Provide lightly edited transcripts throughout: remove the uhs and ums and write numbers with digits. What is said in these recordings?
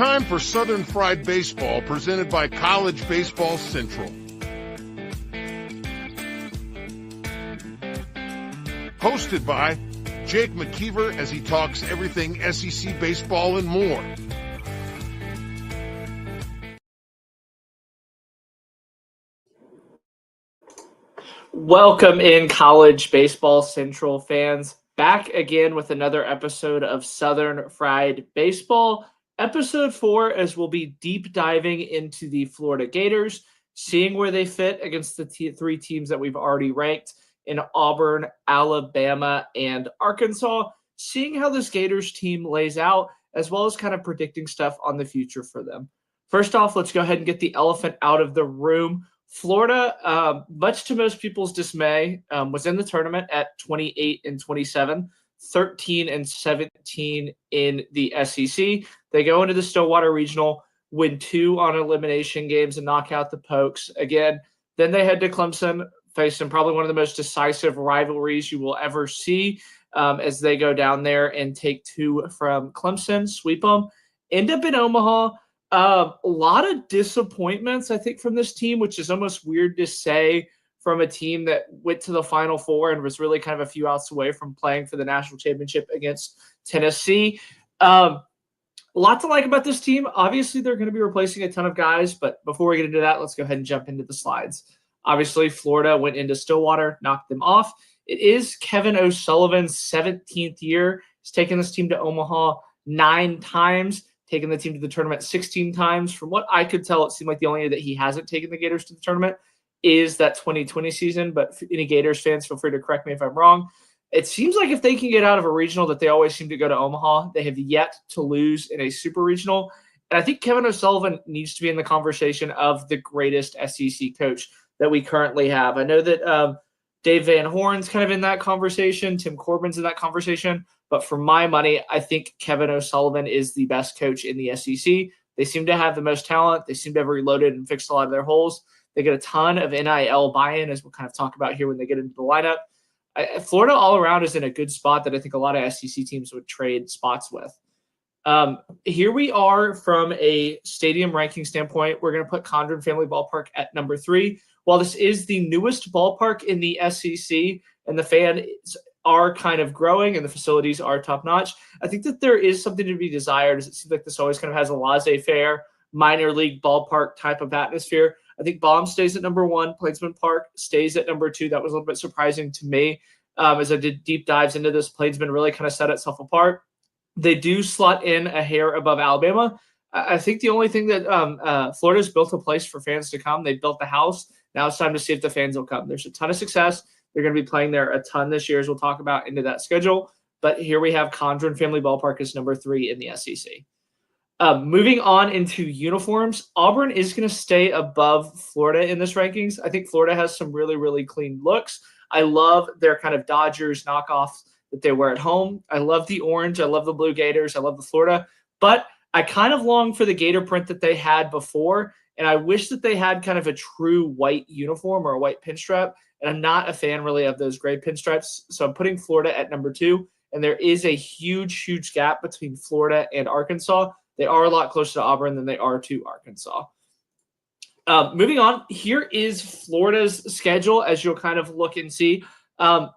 time for Southern Fried Baseball, presented by College Baseball Central. Hosted by Jake McKeever as he talks everything SEC baseball and more. Welcome in, College Baseball Central fans. Back again with another episode of Southern Fried Baseball. Episode 4, as we'll be deep diving into the Florida Gators, seeing where they fit against the three teams that we've already ranked in Auburn, Alabama, and Arkansas, seeing how this Gators team lays out, as well as kind of predicting stuff on the future for them. First off, let's go ahead and get the elephant out of the room. Florida, much to most people's dismay, was in the tournament at 28-27, 13-17 in the SEC. They go into the Stillwater Regional, win 2 on elimination games, and knock out the Pokes again. Then they head to Clemson, facing probably one of the most decisive rivalries you will ever see, as they go down there and take 2 from Clemson, sweep them, end up in Omaha. A lot of disappointments, I think, from this team, which is almost weird to say from a team that went to the Final Four and was really kind of a few outs away from playing for the national championship against Tennessee. A lot to like about this team. Obviously, they're going to be replacing a ton of guys, but before we get into that, let's go ahead and jump into the slides. Obviously, Florida went into Stillwater, knocked them off. It is Kevin O'Sullivan's 17th year. He's taken this team to Omaha 9 times. Taken the team to the tournament 16 times. From what I could tell, it seemed like the only year that he hasn't taken the Gators to the tournament is that 2020 season. But any Gators fans, feel free to correct me if I'm wrong. It seems like if they can get out of a regional, that they always seem to go to Omaha. They have yet to lose in a super regional. And I think Kevin O'Sullivan needs to be in the conversation of the greatest SEC coach that we currently have. I know that Dave Van Horn's kind of in that conversation. Tim Corbin's in that conversation. But for my money, I think Kevin O'Sullivan is the best coach in the SEC. They seem to have the most talent. They seem to have reloaded and fixed a lot of their holes. They get a ton of NIL buy-in, as we'll kind of talk about here when they get into the lineup. Florida all around is in a good spot that I think a lot of SEC teams would trade spots with. Here we are from a stadium ranking standpoint. We're going to put Condren Family Ballpark at number 3. While this is the newest ballpark in the SEC and the fans are kind of growing and the facilities are top-notch, I think that there is something to be desired, as it seems like this always kind of has a laissez-faire minor league ballpark type of atmosphere. I think Baum stays at number 1. Plainsman Park stays at number 2. That was a little bit surprising to me. As I did deep dives into this, Plainsman really kind of set itself apart. They do slot in a hair above Alabama. I think the only thing that Florida's built a place for fans to come. They built the house. Now it's time to see if the fans will come. There's a ton of success. They're going to be playing there a ton this year, as we'll talk about into that schedule. But here we have Condren Family Ballpark as number 3 in the SEC. Moving on into uniforms, Auburn is going to stay above Florida in this rankings. I think Florida has some really, really clean looks. I love their kind of Dodgers knockoffs that they wear at home. I love the orange. I love the blue Gators. I love the Florida. But I kind of long for the Gator print that they had before, and I wish that they had kind of a true white uniform or a white pinstripe. And I'm not a fan really of those gray pinstripes. So I'm putting Florida at number 2. And there is a huge, huge gap between Florida and Arkansas. They are a lot closer to Auburn than they are to Arkansas. Moving on, here is Florida's schedule, as you'll kind of look and see.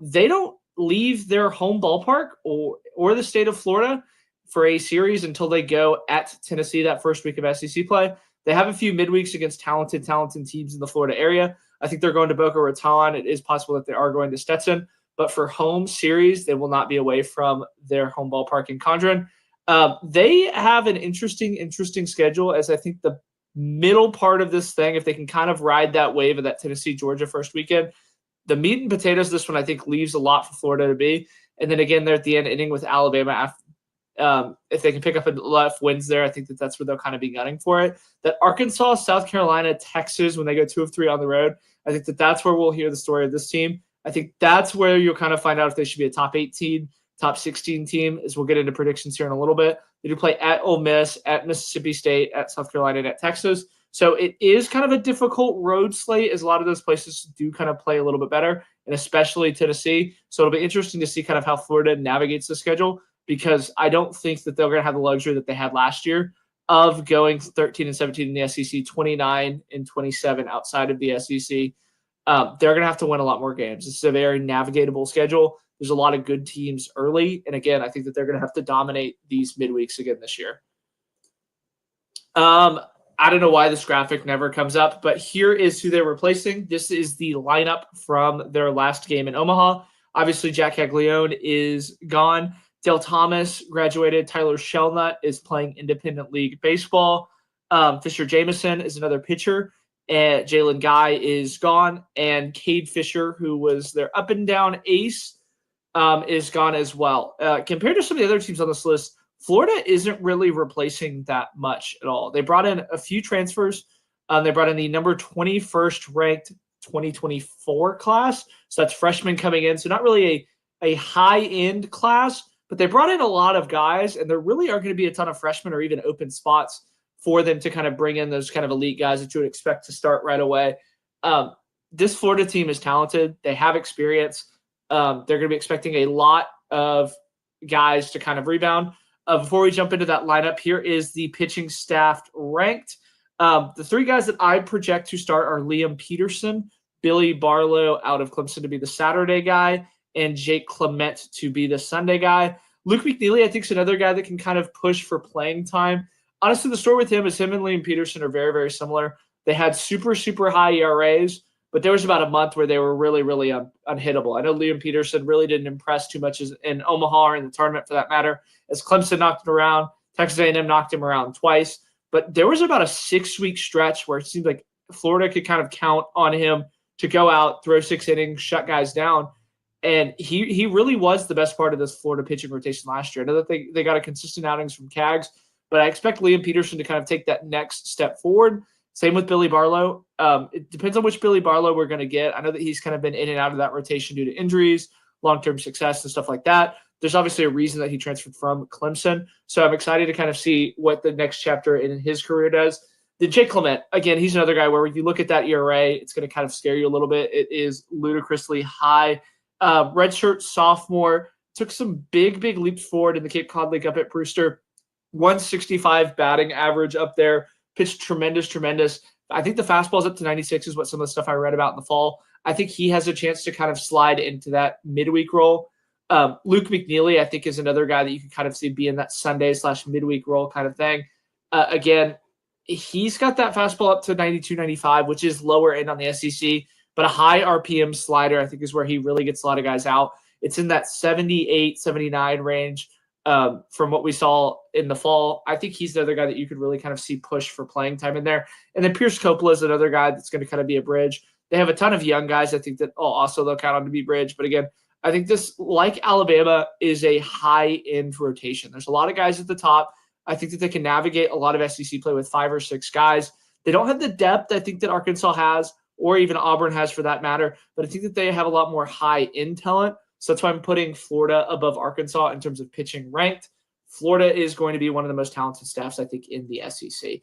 They don't leave their home ballpark or the state of Florida for a series until they go at Tennessee that first week of SEC play. They have a few midweeks against talented teams in the Florida area. I think they're going to Boca Raton. It is possible that they are going to Stetson. But for home series, they will not be away from their home ballpark in Condren. They have an interesting schedule, as I think the middle part of this thing, if they can kind of ride that wave of that Tennessee-Georgia first weekend, the meat and potatoes of this one, I think, leaves a lot for Florida to be. And then again, they're at the end, ending with Alabama. If they can pick up enough wins there, I think that's where they'll kind of be gunning for it. That Arkansas, South Carolina, Texas, when they go 2 of 3 on the road, I think that's where we'll hear the story of this team. I think that's where you'll kind of find out if they should be a top 18, top 16 team, as we'll get into predictions here in a little bit. They do play at Ole Miss, at Mississippi State, at South Carolina, and at Texas. So it is kind of a difficult road slate, as a lot of those places do kind of play a little bit better, and especially Tennessee. So it'll be interesting to see kind of how Florida navigates the schedule, because I don't think that they're going to have the luxury that they had last year of going 13-17 in the SEC, 29-27 outside of the SEC. They're going to have to win a lot more games. This is a very navigatable schedule. There's a lot of good teams early. And again, I think that they're going to have to dominate these midweeks again this year. I don't know why this graphic never comes up, but here is who they're replacing. This is the lineup from their last game in Omaha. Obviously, Jack Caglione is gone. Dale Thomas graduated. Tyler Shelnut is playing independent league baseball. Fisher Jameson is another pitcher. And Jalen Guy is gone. And Cade Fisher, who was their up and down ace, is gone as well. Compared to some of the other teams on this list, Florida isn't really replacing that much at all. They brought in a few transfers. They brought in the number 21st ranked 2024 class. So that's freshmen coming in. So not really a high-end class, but they brought in a lot of guys, and there really are going to be a ton of freshmen or even open spots for them to kind of bring in those kind of elite guys that you would expect to start right away. This Florida team is talented. They have experience. They're going to be expecting a lot of guys to kind of rebound. Before we jump into that lineup, here is the pitching staff ranked. The three guys that I project to start are Liam Peterson, Billy Barlow out of Clemson to be the Saturday guy, and Jake Clement to be the Sunday guy. Luke McNeely, I think, is another guy that can kind of push for playing time. Honestly, the story with him is him and Liam Peterson are very, very similar. They had super, super high ERAs, but there was about a month where they were really, really unhittable. I know Liam Peterson really didn't impress too much in Omaha or in the tournament for that matter, as Clemson knocked him around. Texas A&M knocked him around twice. But there was about a 6-week stretch where it seemed like Florida could kind of count on him to go out, throw 6 innings, shut guys down. And he really was the best part of this Florida pitching rotation last year. I know that they got a consistent outings from Cags, but I expect Liam Peterson to kind of take that next step forward. Same with Billy Barlow. It depends on which Billy Barlow we're going to get. I know that he's kind of been in and out of that rotation due to injuries, long-term success, and stuff like that. There's obviously a reason that he transferred from Clemson. So I'm excited to kind of see what the next chapter in his career does. Then Jake Clement, again, he's another guy where you look at that ERA, it's going to kind of scare you a little bit. It is ludicrously high. Redshirt sophomore, took some big, big leaps forward in the Cape Cod League up at Brewster. 165 batting average up there. Pitched tremendous. I think the fastball's up to 96 is what some of the stuff I read about in the fall. I think he has a chance to kind of slide into that midweek role. Luke McNeely, I think, is another guy that you can kind of see be in that Sunday/midweek role kind of thing. Again, he's got that fastball up to 92, 95, which is lower end on the SEC, but a high RPM slider, I think, is where he really gets a lot of guys out. It's in that 78, 79 range from what we saw in the fall. I think he's the other guy that you could really kind of see push for playing time in there. And then Pierce Coppola is another guy that's going to kind of be a bridge. They have a ton of young guys, I think, that also they'll count on to be bridge. But again, I think this, like Alabama, is a high-end rotation. There's a lot of guys at the top. I think that they can navigate a lot of SEC play with 5 or 6 guys. They don't have the depth, I think, that Arkansas has, or even Auburn has for that matter, but I think that they have a lot more high-end talent. So that's why I'm putting Florida above Arkansas in terms of pitching ranked. Florida is going to be one of the most talented staffs, I think, in the SEC.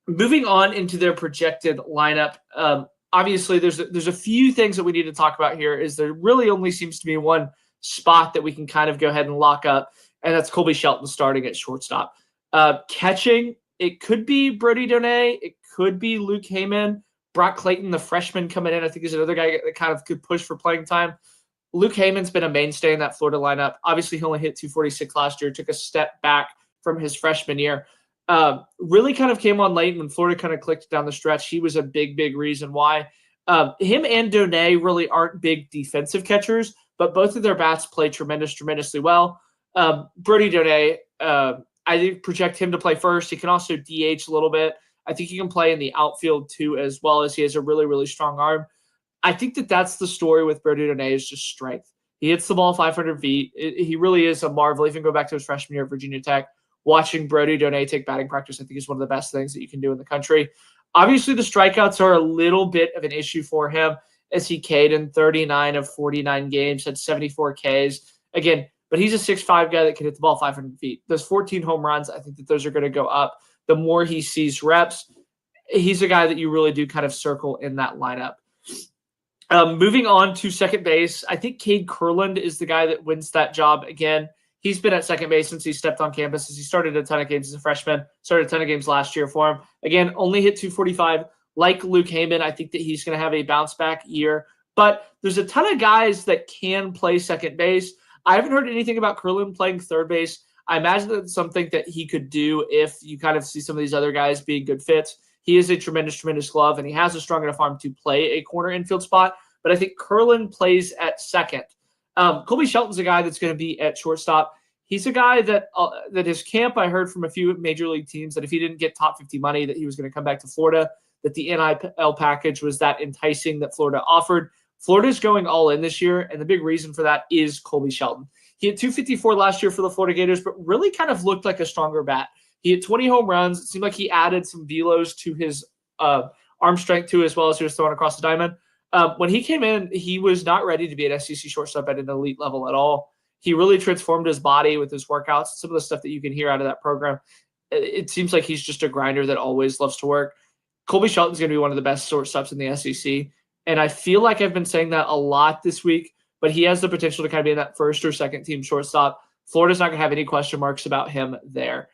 Moving on into their projected lineup, obviously, there's a few things that we need to talk about here. Is there really only seems to be one spot that we can kind of go ahead and lock up, and that's Colby Shelton starting at shortstop. Catching, it could be Brody Donay, it could be Luke Heyman. Brock Clayton, the freshman coming in, I think is another guy that kind of could push for playing time. Luke Heyman's been a mainstay in that Florida lineup. Obviously, he only hit 246 last year, took a step back from his freshman year. Really kind of came on late when Florida kind of clicked down the stretch. He was a big, big reason why. Him and Donay really aren't big defensive catchers, but both of their bats play tremendously well. Brody Donay, I project him to play first. He can also DH a little bit. I think he can play in the outfield too, as well as he has a really, really strong arm. I think that that's the story with Brody Donay is just strength. He hits the ball 500 feet. He really is a marvel. Even go back to his freshman year at Virginia Tech. Watching Brody Donay take batting practice, I think, is one of the best things that you can do in the country. Obviously, the strikeouts are a little bit of an issue for him as he K'd in 39 of 49 games, had 74 Ks. Again, but he's a 6'5" guy that can hit the ball 500 feet. Those 14 home runs, I think that those are going to go up. The more he sees reps, he's a guy that you really do kind of circle in that lineup. Moving on to second base, I think Cade Kurland is the guy that wins that job again. He's been at second base since he stepped on campus. He started a ton of games as a freshman, started a ton of games last year for him. Again, only hit 245. Like Luke Heyman, I think that he's going to have a bounce back year. But there's a ton of guys that can play second base. I haven't heard anything about Curlin playing third base. I imagine that's something that he could do if you kind of see some of these other guys being good fits. He is a tremendous glove, and he has a strong enough arm to play a corner infield spot. But I think Curlin plays at second. Colby Shelton's a guy that's going to be at shortstop. He's a guy that his camp, I heard from a few major league teams that if he didn't get top 50 money, that he was going to come back to Florida, that the NIL package was that enticing that Florida offered. Florida's going all in this year, and the big reason for that is Colby Shelton. He had 254 last year for the Florida Gators, but really kind of looked like a stronger bat. He had 20 home runs. It seemed like he added some velos to his arm strength too, as well as he was throwing across the diamond. When he came in, he was not ready to be an SEC shortstop at an elite level at all. He really transformed his body with his workouts. Some of the stuff that you can hear out of that program, it seems like he's just a grinder that always loves to work. Colby Shelton's going to be one of the best shortstops in the SEC, and I feel like I've been saying that a lot this week, but he has the potential to kind of be in that first or second team shortstop. Florida's not going to have any question marks about him there.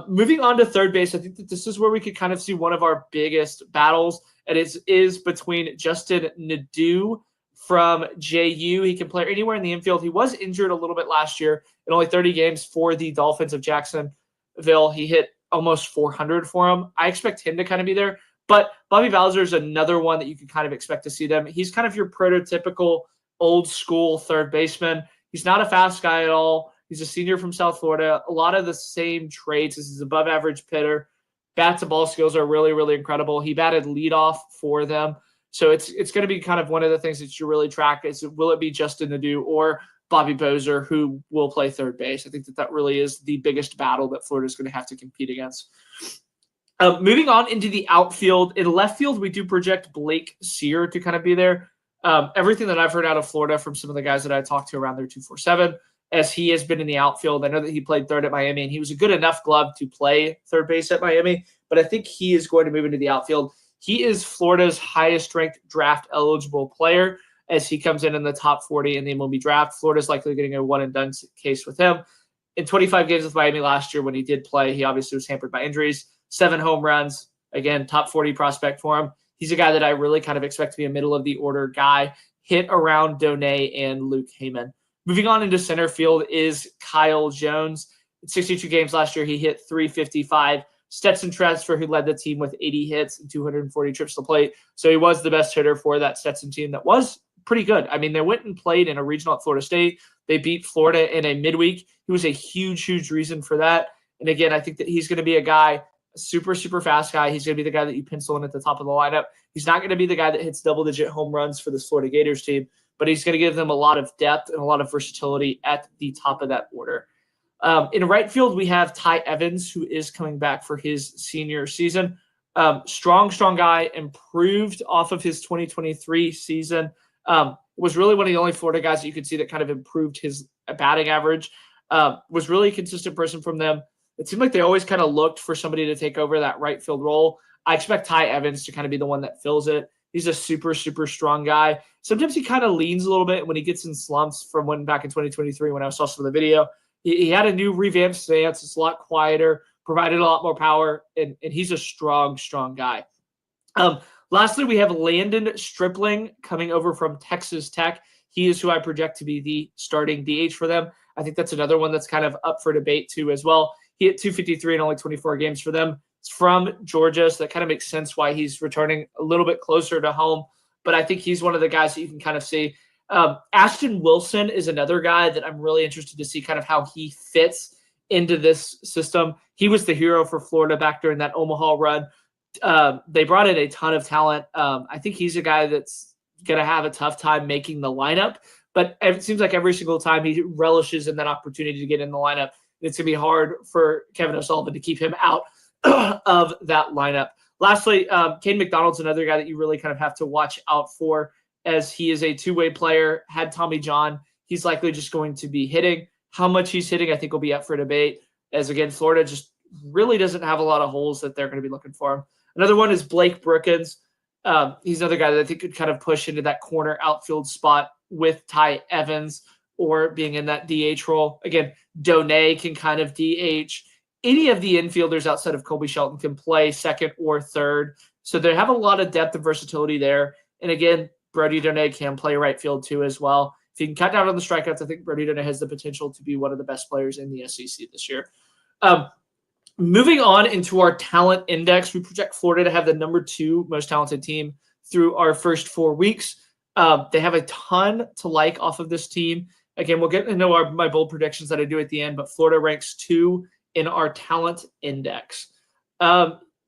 Moving on to third base, I think that this is where we could kind of see one of our biggest battles, and it is between Justin Nadeau from JU. He can play anywhere in the infield. He was injured a little bit last year in only 30 games for the Dolphins of Jacksonville. He hit almost 400 for him. I expect him to kind of be there, but Bobby Bowser is another one that you can kind of expect to see them. He's kind of your prototypical old school third baseman. He's not a fast guy at all. He's a senior from South Florida. A lot of the same traits as his above average hitter. Bat to ball skills are really, really incredible. He batted leadoff for them. So it's going to be kind of one of the things that you really track is, will it be Justin Nadeau or Bobby Bowser who will play third base? I think that really is the biggest battle that Florida is going to have to compete against. Moving on into the outfield. In left field, we do project Blake Sear to kind of be there. Everything that I've heard out of Florida from some of the guys that I talked to around their 247, as he has been in the outfield. I know that he played third at Miami, and he was a good enough glove to play third base at Miami, but I think he is going to move into the outfield. He is Florida's highest-ranked draft-eligible player as he comes in the top 40 in the MLB draft. Florida's likely getting a one-and-done case with him. In 25 games with Miami last year when he did play, he obviously was hampered by injuries. 7 home runs. Again, top 40 prospect for him. He's a guy that I really kind of expect to be a middle-of-the-order guy, hit around Donay and Luke Heyman. Moving on into center field is Kyle Jones. In 62 games last year, he hit 355. Stetson Transfer, who led the team with 80 hits and 240 trips to the plate. So he was the best hitter for that Stetson team that was pretty good. I mean, they went and played in a regional at Florida State. They beat Florida in a midweek. He was a huge, huge reason for that. And again, I think that he's going to be a guy, a super, super fast guy. He's going to be the guy that you pencil in at the top of the lineup. He's not going to be the guy that hits double-digit home runs for this Florida Gators team, but he's going to give them a lot of depth and a lot of versatility at the top of that order. In right field, we have Ty Evans, who is coming back for his senior season. Strong guy, improved off of his 2023 season. Was really one of the only Florida guys that you could see that kind of improved his batting average. Was really a consistent person from them. It seemed like they always kind of looked for somebody to take over that right field role. I expect Ty Evans to kind of be the one that fills it. He's a super, super strong guy. Sometimes he kind of leans a little bit when he gets in slumps from when back in 2023 when I saw some of the video. He had a new revamped stance. It's a lot quieter, provided a lot more power, and he's a strong guy. Lastly, we have Landon Stripling coming over from Texas Tech. He is who I project to be the starting DH for them. I think that's another one that's kind of up for debate too as well. He hit 253 in only 24 games for them. It's from Georgia, so that kind of makes sense why he's returning a little bit closer to home. But I think he's one of the guys that you can kind of see. Ashton Wilson is another guy that I'm really interested to see kind of how he fits into this system. He was the hero for Florida back during that Omaha run. They brought in a ton of talent. I think he's a guy that's going to have a tough time making the lineup, but it seems like every single time he relishes in that opportunity to get in the lineup. It's going to be hard for Kevin O'Sullivan to keep him out of that lineup. Lastly, Kane McDonald's another guy that you really kind of have to watch out for, as he is a two-way player, had Tommy John. He's likely just going to be hitting. How much he's hitting, I think, will be up for debate, as, again, Florida just really doesn't have a lot of holes that they're going to be looking for him. Another one is Blake Brookins. He's another guy that I think could kind of push into that corner outfield spot with Ty Evans. or being in that DH role. Again, Donay can kind of DH. Any of the infielders outside of Colby Shelton can play second or third. So they have a lot of depth and versatility there. And again, Brody Donay can play right field too as well. If you can cut down on the strikeouts, I think Brody Donay has the potential to be one of the best players in the SEC this year. Moving on into our talent index, we project Florida to have the number 2 most talented team through our first 4 weeks. They have a ton to like off of this team. Again, we'll get into my bold predictions that I do at the end, but Florida ranks 2 in our talent index.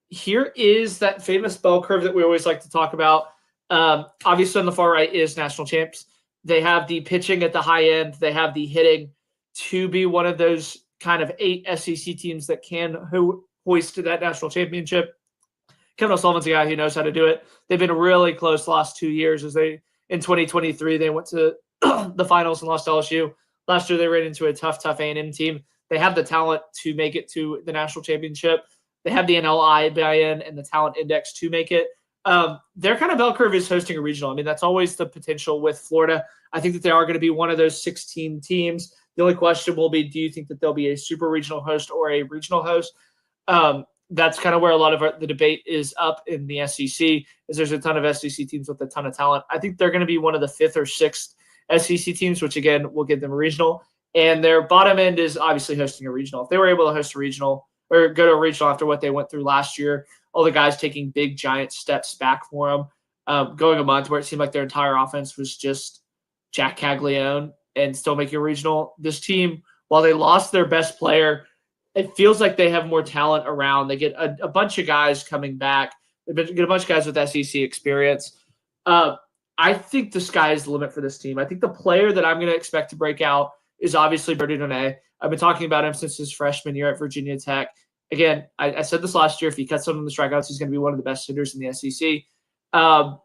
Here is that famous bell curve that we always like to talk about. Obviously, on the far right is national champs. They have the pitching at the high end. They have the hitting to be one of those kind of 8 SEC teams that can hoist to that national championship. Kevin O'Sullivan's a guy who knows how to do it. They've been really close the last 2 years. In 2023, they went to the finals and lost to LSU. Last year, they ran into a tough A&M team. They have the talent to make it to the national championship. They have the NLI buy-in and the talent index to make it. Their kind of bell curve is hosting a regional. I mean, that's always the potential with Florida. I think that they are going to be one of those 16 teams. The only question will be, do you think that they'll be a super regional host or a regional host? That's kind of where a lot of the debate is up in the SEC, is there's a ton of SEC teams with a ton of talent. I think they're going to be one of the 5th or 6th SEC teams, which again, will give them a regional. And their bottom end is obviously hosting a regional. If they were able to host a regional or go to a regional after what they went through last year, all the guys taking big, giant steps back for them, going a month where it seemed like their entire offense was just Jack Caglione and still making a regional. This team, while they lost their best player, it feels like they have more talent around. They get a bunch of guys coming back. They get a bunch of guys with SEC experience. I think the sky is the limit for this team. I think the player that I'm going to expect to break out is obviously Brody Donay. I've been talking about him since his freshman year at Virginia Tech. Again, I said this last year, if he cuts some of the strikeouts, he's going to be one of the best hitters in the SEC.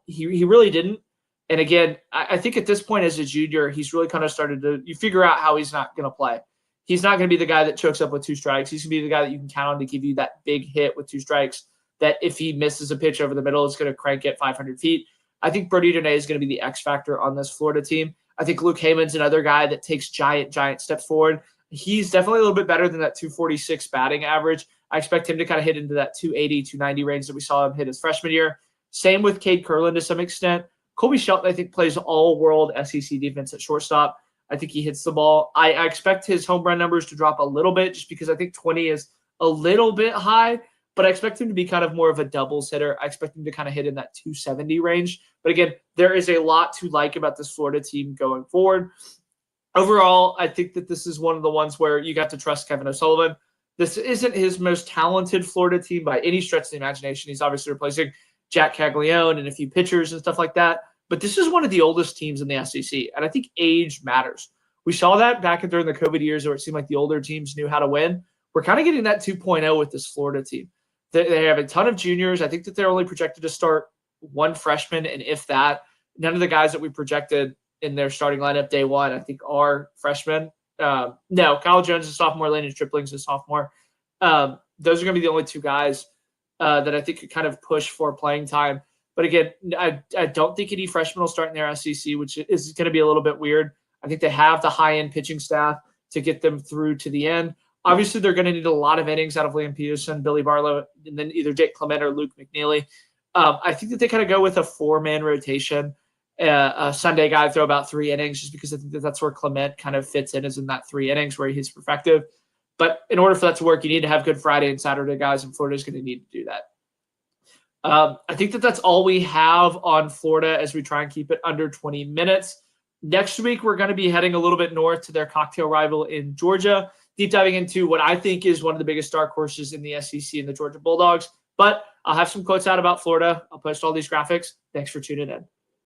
He really didn't. And again, I think at this point as a junior, he's really kind of started to – you figure out how he's not going to play. He's not going to be the guy that chokes up with 2 strikes. He's going to be the guy that you can count on to give you that big hit with 2 strikes, that if he misses a pitch over the middle, it's going to crank it 500 feet. I think Brody Donay is going to be the X factor on this Florida team. I think Luke Heyman's another guy that takes giant steps forward. He's definitely a little bit better than that 246 batting average. I expect him to kind of hit into that 280, 290 range that we saw him hit his freshman year. Same with Cade Kurland to some extent. Colby Shelton, I think, plays all-world SEC defense at shortstop. I think he hits the ball. I expect his home run numbers to drop a little bit just because I think 20 is a little bit high, but I expect him to be kind of more of a doubles hitter. I expect him to kind of hit in that 270 range. But again, there is a lot to like about this Florida team going forward. Overall, I think that this is one of the ones where you got to trust Kevin O'Sullivan. This isn't his most talented Florida team by any stretch of the imagination. He's obviously replacing Jack Caglione and a few pitchers and stuff like that. But this is one of the oldest teams in the SEC, and I think age matters. We saw that back during the COVID years where it seemed like the older teams knew how to win. We're kind of getting that 2.0 with this Florida team. They have a ton of juniors. I think that they're only projected to start 1 freshman, and if that, none of the guys that we projected in their starting lineup day one, I think, are freshmen. No, Kyle Jones is a sophomore, Landon Stripling's a sophomore. Those are going to be the only 2 guys that I think could kind of push for playing time. But again, I don't think any freshmen will start in their SEC, which is going to be a little bit weird. I think they have the high-end pitching staff to get them through to the end. Obviously, they're going to need a lot of innings out of Liam Peterson, Billy Barlow, and then either Jake Clement or Luke McNeely. I think that they kind of go with a 4-man rotation. A Sunday guy throw about 3 innings just because I think that's where Clement kind of fits in, is in that 3 innings where he's effective. But in order for that to work, you need to have good Friday and Saturday guys, and Florida's going to need to do that. I think that that's all we have on Florida as we try and keep it under 20 minutes. Next week, we're going to be heading a little bit north to their cocktail rival in Georgia, deep diving into what I think is one of the biggest dark horses in the SEC and the Georgia Bulldogs. But I'll have some quotes out about Florida. I'll post all these graphics. Thanks for tuning in.